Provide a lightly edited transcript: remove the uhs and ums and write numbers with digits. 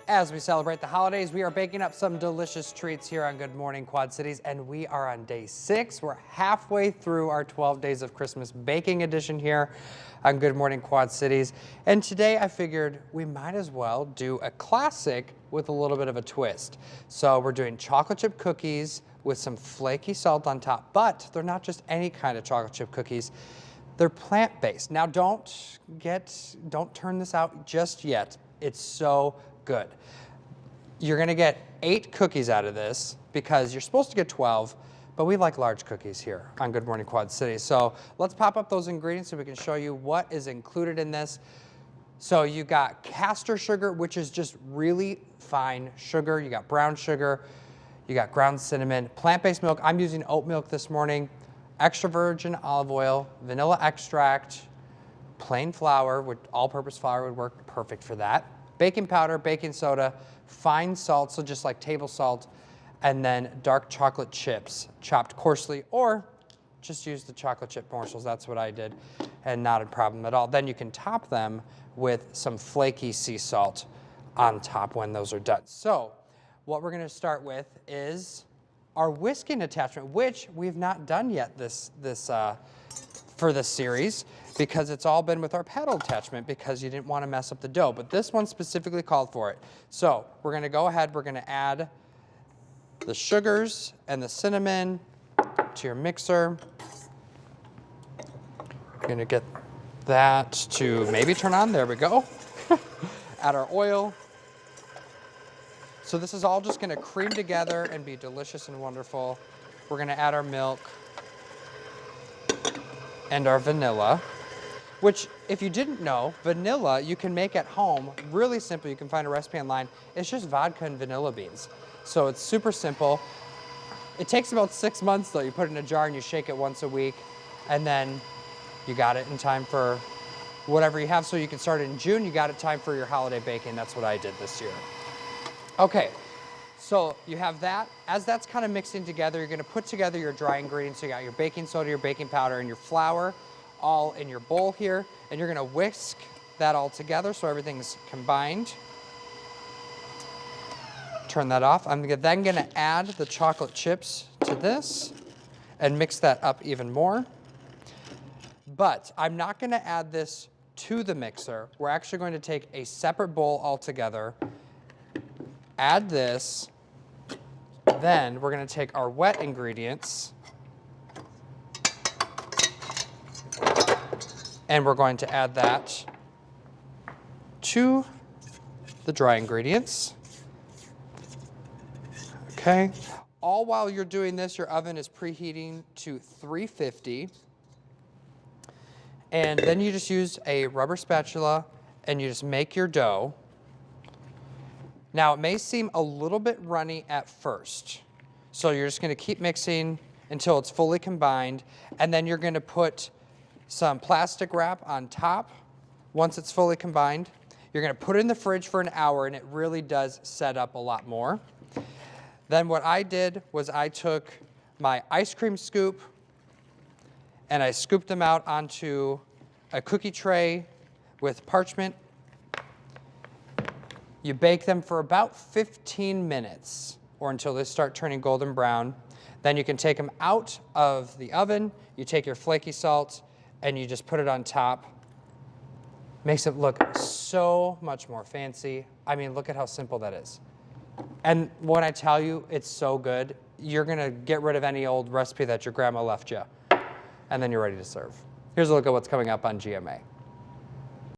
As we celebrate the holidays, we are baking up some delicious treats here on Good Morning Quad Cities, and we are on day 6. We're halfway through our 12 Days of Christmas Baking edition here on Good Morning Quad Cities. And today I figured we might as well do a classic with a little bit of a twist. So we're doing chocolate chip cookies with some flaky salt on top, but they're not just any kind of chocolate chip cookies. They're plant-based. Now don't turn this out just yet. It's so good. You're gonna get 8 cookies out of this because you're supposed to get 12, but we like large cookies here on Good Morning Quad City. So let's pop up those ingredients so we can show you what is included in this. So you got castor sugar, which is just really fine sugar. You got brown sugar, you got ground cinnamon, plant-based milk. I'm using oat milk this morning, extra virgin olive oil, vanilla extract, plain flour, all-purpose flour would work perfect for that. Baking powder, baking soda, fine salt, so just like table salt, and then dark chocolate chips, chopped coarsely, or just use the chocolate chip morsels. That's what I did, and not a problem at all. Then you can top them with some flaky sea salt on top when those are done. So what we're gonna start with is our whisking attachment, which we've not done yet for this series, because it's all been with our paddle attachment because you didn't want to mess up the dough, but this one specifically called for it. So we're going to go ahead, we're going to add the sugars and the cinnamon to your mixer. We're going to get that to maybe turn on, there we go. Add our oil. So this is all just going to cream together and be delicious and wonderful. We're going to add our milk and our vanilla, which if you didn't know, vanilla you can make at home, really simple. You can find a recipe online. It's just vodka and vanilla beans. So it's super simple. It takes about 6 months though. You put it in a jar and you shake it once a week, and then you got it in time for whatever you have. So you can start it in June, you got it time for your holiday baking. That's what I did this year. Okay, so you have that. As that's kind of mixing together, you're gonna put together your dry ingredients. So you got your baking soda, your baking powder, and your flour all in your bowl here. And you're gonna whisk that all together so everything's combined. Turn that off. I'm then gonna add the chocolate chips to this and mix that up even more. But I'm not gonna add this to the mixer. We're actually going to take a separate bowl altogether, add this, then we're going to take our wet ingredients and we're going to add that to the dry ingredients. Okay. All while you're doing this, your oven is preheating to 350. And then you just use a rubber spatula and you just make your dough. Now, it may seem a little bit runny at first, so you're just going to keep mixing until it's fully combined, and then you're going to put some plastic wrap on top once it's fully combined. You're going to put it in the fridge for an hour, and it really does set up a lot more. Then what I did was I took my ice cream scoop, and I scooped them out onto a cookie tray with parchment. You bake them for about 15 minutes or until they start turning golden brown. Then you can take them out of the oven. You take your flaky salt and you just put it on top. Makes it look so much more fancy. I mean, look at how simple that is. And when I tell you it's so good, you're gonna get rid of any old recipe that your grandma left you, and then you're ready to serve. Here's a look at what's coming up on GMA.